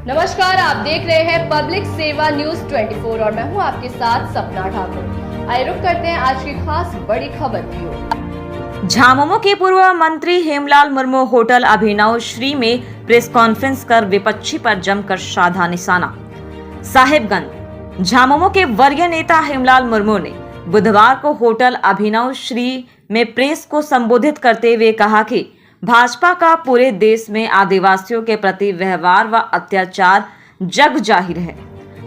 नमस्कार, आप देख रहे हैं पब्लिक सेवा न्यूज 24 और मैं हूं आपके साथ सपना ठाकुर। आइए रुक करते हैं आज की खास बड़ी खबर की ओर। झामुमो के पूर्व मंत्री हेमलाल मुर्मू होटल अभिनव श्री में प्रेस कॉन्फ्रेंस कर विपक्षी पर जमकर साधा निशाना। साहिबगंज झामुमो के वरीय नेता हेमलाल मुर्मू ने बुधवार को होटल अभिनव श्री में प्रेस को संबोधित करते हुए कहा कि भाजपा का पूरे देश में आदिवासियों के प्रति व्यवहार व अत्याचार जग जाहिर है।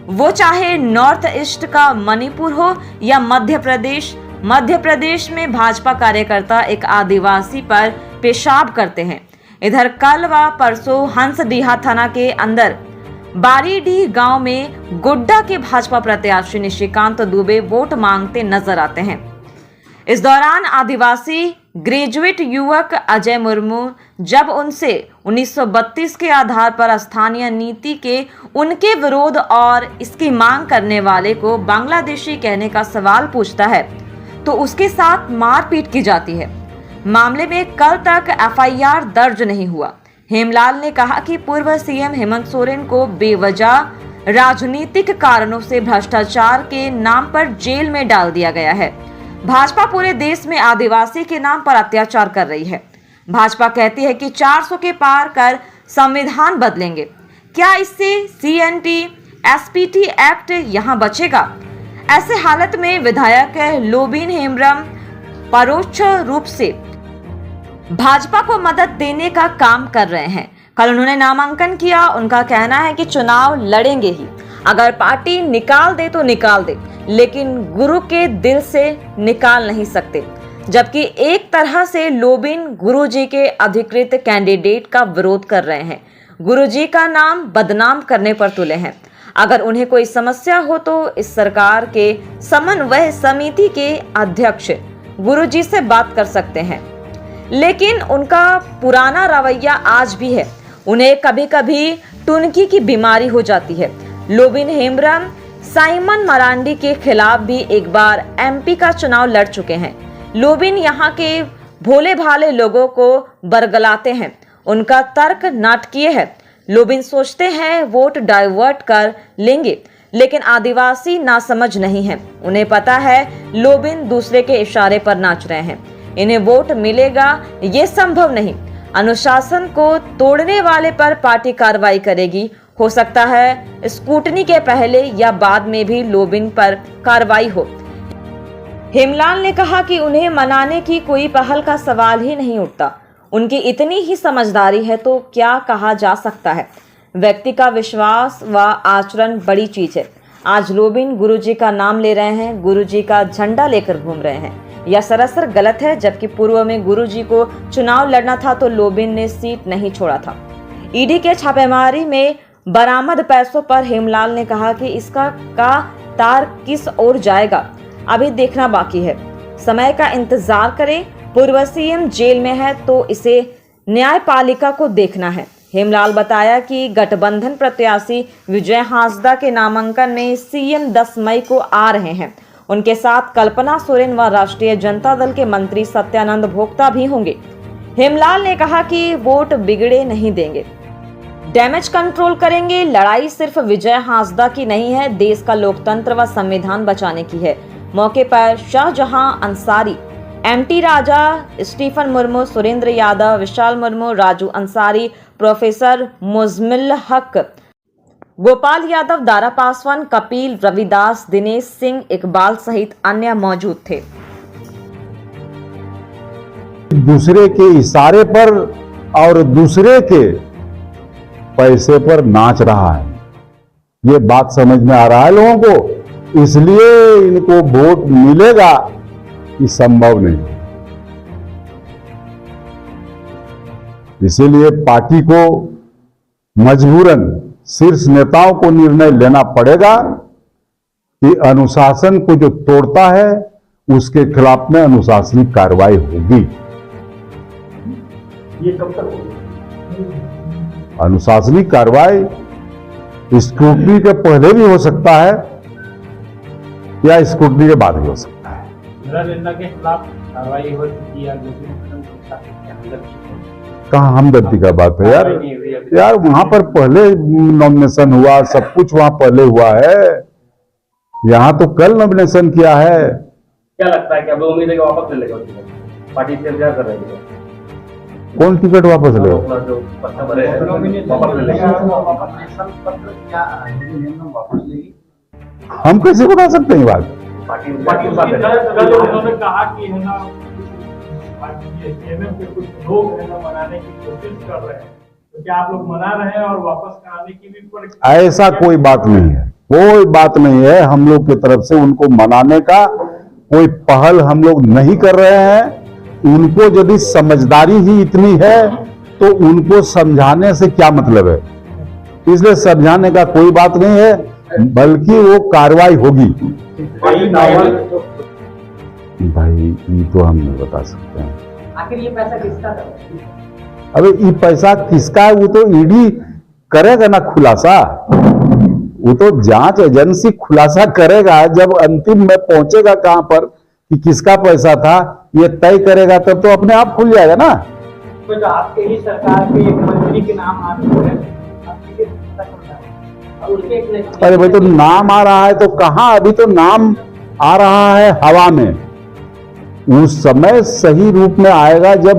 वो चाहे नॉर्थ ईस्ट का मणिपुर हो या मध्य प्रदेश में भाजपा कार्यकर्ता एक आदिवासी पर पेशाब करते हैं। इधर कल व परसों हंसडीहा थाना के अंदर बारीडीह गांव में गोड्डा के भाजपा प्रत्याशी निशिकांत दुबे वोट मांगते नजर आते हैं। इस दौरान आदिवासी ग्रेजुएट युवक अजय मुर्मू जब उनसे 1932 के आधार पर स्थानीय नीति के उनके विरोध और इसकी मांग करने वाले को बांग्लादेशी कहने का सवाल पूछता है तो उसके साथ मारपीट की जाती है। मामले में कल तक एफआईआर दर्ज नहीं हुआ। हेमलाल ने कहा कि पूर्व सीएम हेमंत सोरेन को बेवजह राजनीतिक कारणों से भ्रष्टाचार के नाम पर जेल में डाल दिया गया है। भाजपा पूरे देश में आदिवासी के नाम पर अत्याचार कर रही है। भाजपा कहती है कि 400 के पार कर संविधान बदलेंगे। क्या इससे सीएनटी एसपीटी एक्ट यहां बचेगा? ऐसे हालत में विधायक लोबिन हेम्ब्रम परोक्ष रूप से भाजपा को मदद देने का काम कर रहे हैं। कल उन्होंने नामांकन किया। उनका कहना है कि चुनाव लड़ेंगे ही, अगर पार्टी निकाल दे तो निकाल दे, लेकिन गुरु के दिल से निकाल नहीं सकते। जबकि एक तरह से लोबिन गुरुजी के अधिकृत कैंडिडेट का विरोध कर रहे हैं, गुरुजी का नाम बदनाम करने पर तुले हैं। अगर उन्हें कोई समस्या हो तो इस सरकार के समन्वय समिति के अध्यक्ष गुरुजी से बात कर सकते हैं, लेकिन उनका पुराना रवैया आज भी है। उन्हें कभी कभी टुनकी की बीमारी हो जाती है। लोबिन हेम्ब्रम साइमन मरांडी के खिलाफ भी एक बार एमपी का चुनाव लड़ चुके हैं। लोबिन यहाँ के भोले भाले लोगों को बरगलाते हैं। उनका तर्क नाटकीय है। लोबिन सोचते हैं वोट डाइवर्ट कर लेंगे, लेकिन आदिवासी नासमझ नहीं है। उन्हें पता है लोबिन दूसरे के इशारे पर नाच रहे हैं। इन्हें वोट मिलेगा ये संभव नहीं। अनुशासन को तोड़ने वाले पर पार्टी कार्रवाई करेगी। हो सकता है स्कूटनी के पहले या बाद में भी लोबिन पर कार्रवाई हो। हेमलाल ने कहा कि उन्हें मनाने की कोई पहल का सवाल ही नहीं उठता। उनकी इतनी ही समझदारी है तो क्या कहा जा सकता है। व्यक्ति का विश्वास व आचरण बड़ी चीज है। आज लोबिन गुरुजी का नाम ले रहे हैं, गुरुजी का झंडा लेकर घूम रहे हैं। यह सरासर गलत है। जबकि पूर्व में गुरुजी को चुनाव लड़ना था तो लोबिन ने सीट नहीं छोड़ा था। ईडी के छापेमारी में बरामद पैसों पर हेमलाल ने कहा कि इसका तार किस ओर जाएगा अभी देखना बाकी है। समय का इंतजार करें। पूर्व सीएम जेल में है तो इसे न्यायपालिका को देखना है। हेमलाल बताया कि गठबंधन प्रत्याशी विजय हांसदा के नामांकन में सीएम 10 मई को आ रहे हैं। उनके साथ कल्पना सोरेन व राष्ट्रीय जनता दल के मंत्री सत्यानंद भोक्ता भी होंगे। हेमलाल ने कहा कि वोट बिगड़े नहीं देंगे, डैमेज कंट्रोल करेंगे। लड़ाई सिर्फ विजय हांसदा की नहीं है, देश का लोकतंत्र व संविधान बचाने की है। मौके पर शाहजहां अंसारी, एमटी राजा, स्टीफन मुर्मू, सुरेंद्र यादव, विशाल मुर्मू, राजू अंसारी, प्रोफेसर मुजमिल हक, गोपाल यादव, दारा पासवान, कपिल, रविदास, दिनेश सिंह, इकबाल सहित अन्य मौजूद थे। दूसरे के इशारे पर और दूसरे के पैसे पर नाच रहा है, ये बात समझ में आ रहा है लोगों को। इसलिए इनको वोट मिलेगा ये संभव नहीं। इसीलिए पार्टी को मजबूरन शीर्ष नेताओं को निर्णय लेना पड़ेगा कि अनुशासन को जो तोड़ता है उसके खिलाफ में अनुशासनिक कार्रवाई होगी। ये कब तक होगी? अनुशासनिक कार्रवाई स्क्रूटनी के पहले भी हो सकता है या स्क्रूटनी के बाद भी हो सकता है। के खिलाफ कार्रवाई हो चुकी है। कहाँ हमदर्दी का बात है यार? यार वहां पर पहले नॉमिनेशन हुआ, सब कुछ वहां पहले हुआ है, यहाँ तो कल नॉमिनेशन किया है। क्या लगता है कि अब उम्मीद है कि वापस ले लेगा पार्टी से इंतजार कर रही है? कौन टिकट वापस ले? अपना जो पत्ता भरे हैं वापस ले लेगा। हम कैसे बता सकते हैं ये बात? पार्टी उन्होंने कहा कि है ना एमएम के कुछ लोग है ना मनाने की कोशिश कर रहे हैं, तो क्या आप लोग मना रहे हैं और वापस कराने की भी ऐसा कोई बात नहीं है, कोई बात नहीं है। हम लोग की तरफ से उनको मनाने का कोई पहल हम लोग नहीं कर रहे हैं। उनको यदि समझदारी ही इतनी है तो उनको समझाने से क्या मतलब है? इसलिए समझाने का कोई बात नहीं है, बल्कि वो कार्रवाई होगी। भाई ये तो हम नहीं बता सकते हैं। आखिर ये पैसा किसका था? अबे ये पैसा किसका है वो तो ईडी करेगा ना खुलासा, वो तो जांच एजेंसी खुलासा करेगा। जब अंतिम में पहुंचेगा कहां पर कि किसका पैसा था ये तय करेगा, तब तो अपने आप खुल जाएगा ना। तो जो आपके ही सरकार के एक मंत्री के नाम आ रहे हैं, आपके अरे भाई तो नाम आ रहा है तो कहां? अभी तो नाम आ रहा है हवा में, उस समय सही रूप में आएगा जब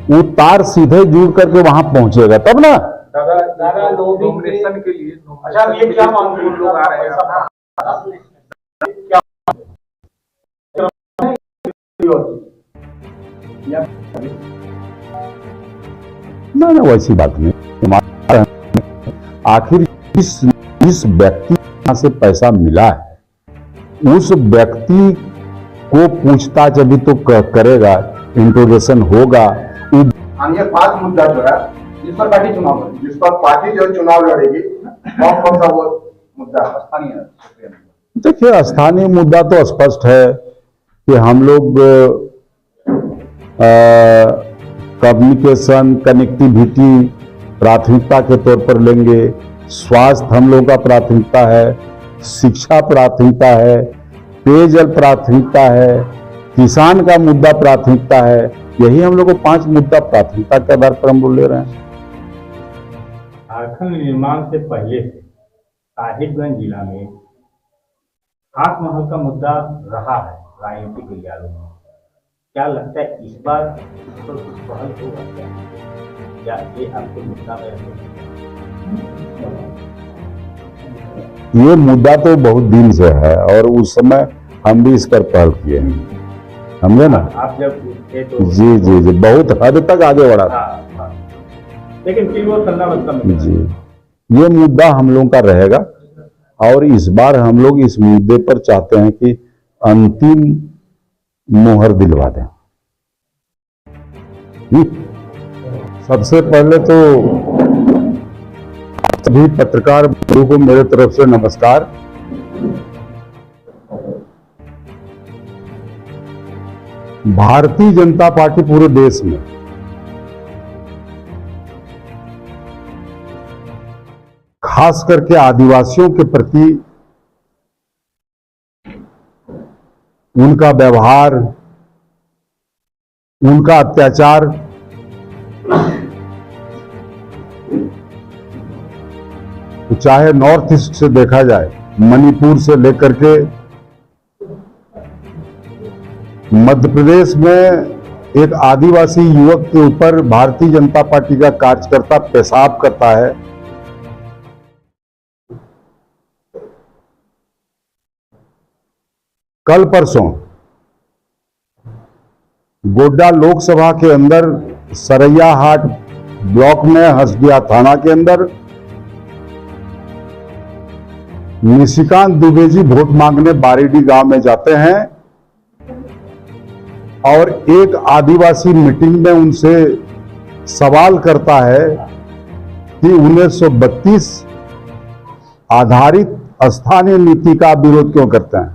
वो तार सीधे जुड़ करके वहां पहुंचेगा तब ना। दादा नॉमिनेशन के लिए अच्छा ये क्या मांग लोग आ रहे हैं? ना वैसी बात नहीं। आखिर इस व्यक्ति से पैसा मिला है, उस व्यक्ति को पूछताछ अभी तो करेगा, इंट्रोगेशन होगा। ये 5 मुद्दा जो है जिस पर पार्टी चुनाव लड़ेगी, जिस पर पार्टी जो चुनाव लड़ेगी, कौन सा वो मुद्दा स्थानीय है? देखिए स्थानीय मुद्दा तो स्पष्ट है कि हम लोग कम्युनिकेशन कनेक्टिविटी प्राथमिकता के तौर पर लेंगे, स्वास्थ्य हम लोगों का प्राथमिकता है, शिक्षा प्राथमिकता है, पेयजल प्राथमिकता है, किसान का मुद्दा प्राथमिकता है। यही हम लोग को 5 मुद्दा प्राथमिकता के आधार पर हम बोल ले रहे हैं। झारखंड निर्माण से पहले से साहिबगंज जिला में खास महल का मुद्दा रहा है राजनीतिक गलियारों में। क्या लगता है इस बार तो कुछ पहल होगा क्या ये आपके मुद्दा में? ये मुद्दा तो बहुत दिन से है और उस समय हम भी इस पर पहल किए हैं, समझे ना। आप जब थे तो जी जी जी बहुत हद तक आगे बढ़ा था। हाँ। लेकिन फिर वो सन्नावस्था में जी ये मुद्दा हम लोगों का रहेगा और इस बार हम लोग इस मुद्दे पर चाहते हैं कि अंतिम मोहर दिलवा दें। सबसे पहले तो सभी पत्रकार बंधुओं को मेरे तरफ से नमस्कार। भारतीय जनता पार्टी पूरे देश में खास करके आदिवासियों के प्रति उनका व्यवहार, उनका अत्याचार चाहे नॉर्थ ईस्ट से देखा जाए, मणिपुर से लेकर के मध्य प्रदेश में एक आदिवासी युवक के ऊपर भारतीय जनता पार्टी का कार्यकर्ता पेशाब करता है। कल परसों गोड्डा लोकसभा के अंदर सरैयाहाट ब्लॉक में हसदिया थाना के अंदर निशिकांत दुबे जी वोट मांगने बारीडी गांव में जाते हैं और एक आदिवासी मीटिंग में उनसे सवाल करता है कि 1932 आधारित स्थानीय नीति का विरोध क्यों करते हैं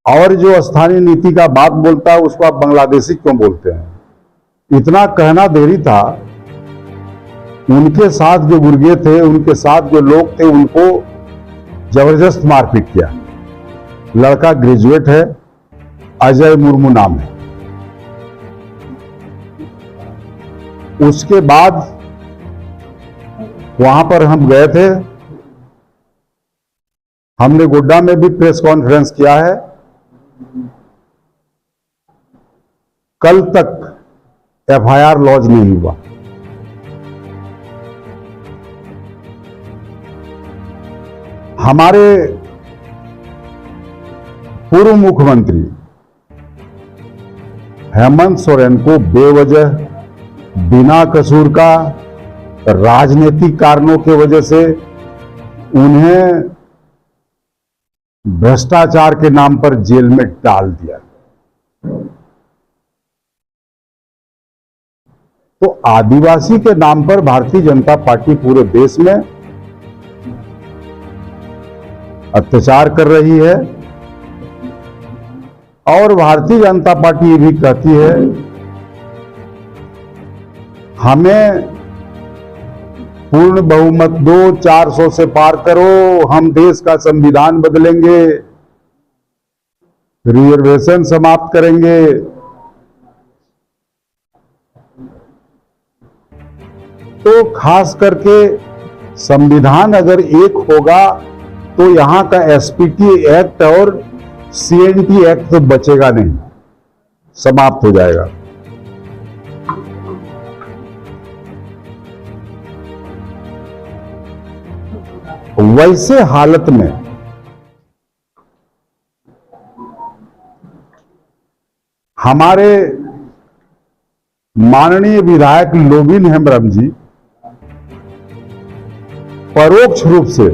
और जो स्थानीय नीति का बात बोलता है उसको आप बांग्लादेशी क्यों बोलते हैं। इतना कहना देरी था। उनके साथ जो गुर्गे थे, उनके साथ जो लोग थे, उनको जबरदस्त मारपीट किया। लड़का ग्रेजुएट है, अजय मुर्मू नाम है। उसके बाद वहां पर हम गए थे, हमने गोड्डा में भी प्रेस कॉन्फ्रेंस किया है। कल तक एफआईआर लॉन्च नहीं हुआ। हमारे पूर्व मुख्यमंत्री हेमंत सोरेन को बेवजह, बिना कसूर का, राजनीतिक कारणों की वजह से उन्हें भ्रष्टाचार के नाम पर जेल में डाल दिया। तो आदिवासी के नाम पर भारतीय जनता पार्टी पूरे देश में अत्याचार कर रही है और भारतीय जनता पार्टी ये भी कहती है हमें पूर्ण बहुमत दो, 400 से पार करो, हम देश का संविधान बदलेंगे, रिजर्वेशन समाप्त करेंगे। तो खास करके संविधान अगर एक होगा तो यहां का एसपीटी एक्ट और सीएनटी एक्ट तो बचेगा नहीं, समाप्त हो जाएगा। वैसे हालत में हमारे माननीय विधायक लोबिन हेम्ब्रम जी परोक्ष रूप से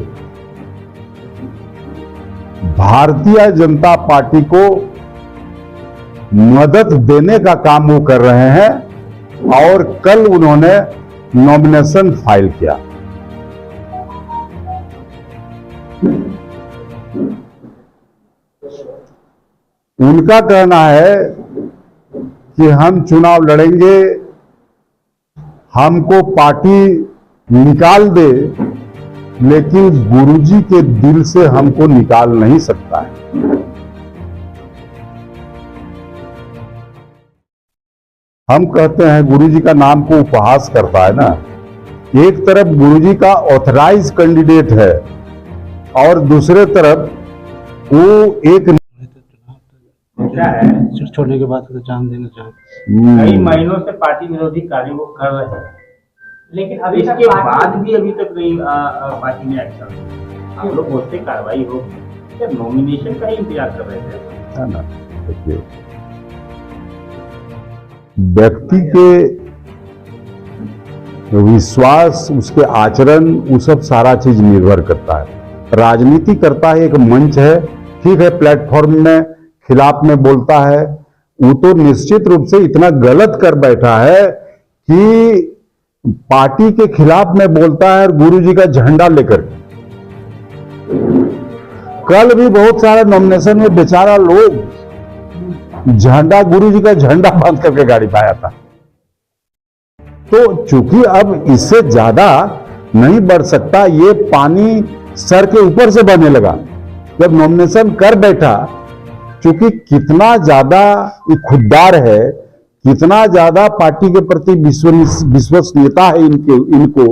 भारतीय जनता पार्टी को मदद देने का काम वो कर रहे हैं और कल उन्होंने नॉमिनेशन फाइल किया। उनका कहना है कि हम चुनाव लड़ेंगे, हमको पार्टी निकाल दे, लेकिन गुरुजी के दिल से हमको निकाल नहीं सकता है। हम कहते हैं गुरुजी का नाम को उपहास करता है ना। एक तरफ गुरुजी का ऑथराइज कैंडिडेट है और दूसरे तरफ वो एक क्या है, छोड़ने के बाद तो जान देना चाहते। कई महीनों से पार्टी विरोधी कार्य वो कर रहे हैं, लेकिन अब इसके बाद भी अभी तक नहीं पार्टी में एक्शन। आप लोग बोलते कार्रवाई होगी, क्या नॉमिनेशन का ही इंतजार कर रहे थे? है ना। देखिए, व्यक्ति के विश्वास, उसके आचरण, वो सब सारा चीज निर्भर करता है। राजनीति करता है, एक मंच है, ठीक है, प्लेटफॉर्म में खिलाफ में बोलता है, वो तो निश्चित रूप से इतना गलत कर बैठा है कि पार्टी के खिलाफ में बोलता है और गुरुजी का झंडा लेकर। कल भी बहुत सारे नॉमिनेशन में बेचारा लोग झंडा, गुरुजी का झंडा बांध करके गाड़ी पाया था। तो चूंकि अब इससे ज्यादा नहीं बढ़ सकता, ये पानी सर के ऊपर से बहने लगा जब नॉमिनेशन कर बैठा। चूंकि कितना ज्यादा ये खुददार है, कितना ज्यादा पार्टी के प्रति विश्वसनीयता है इनको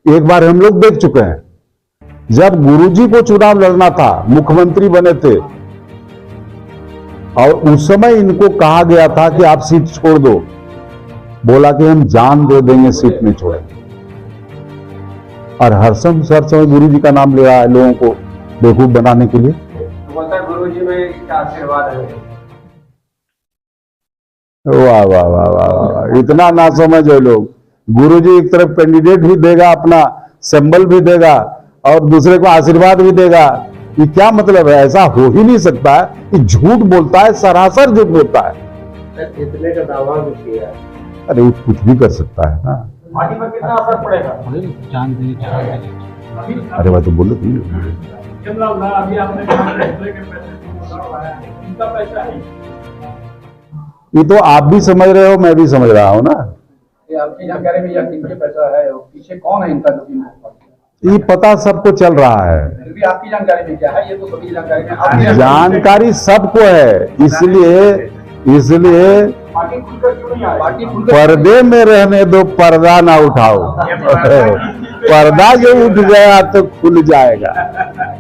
एक बार हम लोग देख चुके हैं। जब गुरुजी को चुनाव लड़ना था, मुख्यमंत्री बने थे, और उस समय इनको कहा गया था कि आप सीट छोड़ दो, बोला कि हम जान दे देंगे, सीट नहीं छोड़ेंगे। और हर समय गुरुजी का नाम ले रहा है लोगों को बेवकूफ बनाने के लिए। बोलता है गुरुजी में इसका आशीर्वाद है। वाह वाह वाह वाह वाह, इतना ना समझ है लोग। गुरुजी एक तरफ कैंडिडेट भी देगा, अपना सिंबल भी देगा और दूसरे को आशीर्वाद भी देगा। ये क्या मतलब है? ऐसा हो ही नहीं सकता है। ये झूठ बोलता है, सरासर झूठ बोलता है। इतने का दावा भी किया। अरे वो कुछ भी कर सकता है ना। पार्टी पर कितना असर पड़ेगा? जान देना चाहते। अरे भाई तो बोलो तुम। अभी आपने कहा के पैसे इनका पैसा है। ये तो आप भी समझ रहे हो, मैं भी समझ रहा हूँ ना। ये आपकी जानकारी में या किनके पैसा है और पीछे कौन है इनका, जो कि ये पता सबको चल रहा है। फिर भी आपकी जानकारी में क्या है? ये तो सभी जानकारी में आपकी जानकारी सबको है, इसलिए पार्टी खुलकर क्यों नहीं आ रही? पार्टी खुलकर पर्दे में रहने दो, पर्दा ना उठाओ। पर्दा जो उठ गया तो खुल जाएगा।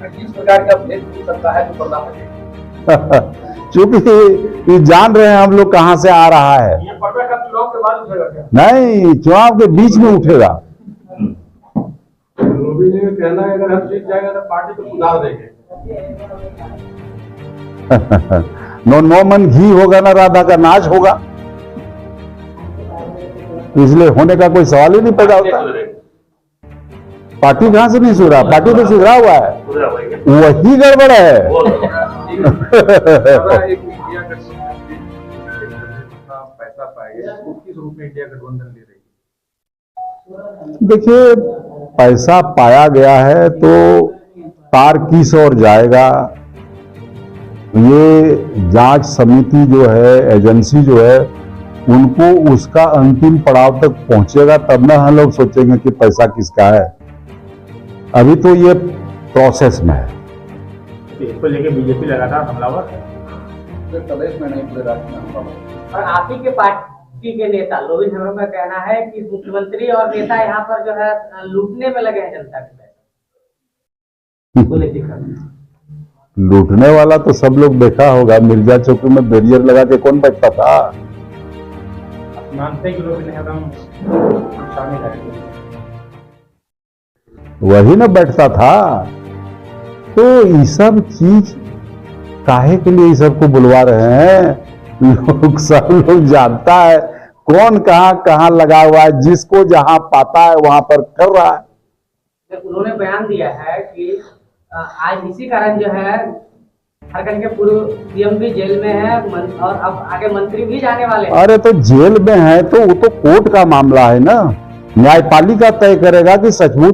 किस प्रकार का भेद खुल सकता है जो पर्दा हटे? क्योंकि ये जान रहे हैं हम लोग कहां से आ रहा है। ये पर्दा कब चुनाव के बाद उठेगा क्या? नहीं, चुनाव के बीच में उठेगा। रोबी जी का कहना है अगर हम जीत जाएगा तो पार्टी को सुधार देंगे। नो मन घी होगा ना राधा का नाच होगा, इसलिए होने का कोई सवाल ही नहीं पैदा होता। पार्टी कहां से नहीं सुधरा, पार्टी तो सुधरा हुआ है, वही गड़बड़ है। एक इंडिया गठबंधन पैसा पाएगा, किस रूप में इंडिया गठबंधन ले रही है? देखिए, पैसा पाया गया है तो तार किस ओर जाएगा, ये जांच समिति जो है, एजेंसी जो है, उनको उसका अंतिम पड़ाव तक पहुंचेगा तब ना हम लोग सोचेंगे कि पैसा किसका है। अभी तो ये प्रोसेस में है। इसको लेके बीजेपी लगातार हमलावर है। प्रदेश में नहीं, पूरे राज्य में हमलावर। और आप ही के पार्टी के नेता लोविन हेम्ब्रम का कहना है कि मुख्यमंत्री और नेता यहाँ पर जो है लूटने में लगे हैं जनता के पैसा। बोले जी लूटने वाला तो सब लोग देखा होगा, मिर्जा चौकी में बैरियर लगा के कौन बैठता था? आप मानते हैं कि लोविन हेम्ब्रम शामिल है? वही ना बैठता था। तो ये सब चीज काहे के लिए ये सबको बुलवा रहे हैं? लोग सब लोग जानता है कौन कहां कहां लगा हुआ है, जिसको जहां पाता है वहां पर कर रहा है। उन्होंने बयान दिया है कि आज इसी कारण जो है झारखंड के पूर्व सीएम भी जेल में है और अब आगे मंत्री भी जाने वाले हैं। अरे तो जेल में है तो वो तो कोर्ट का मामला है ना, न्यायपालिका तय करेगा कि सचमुच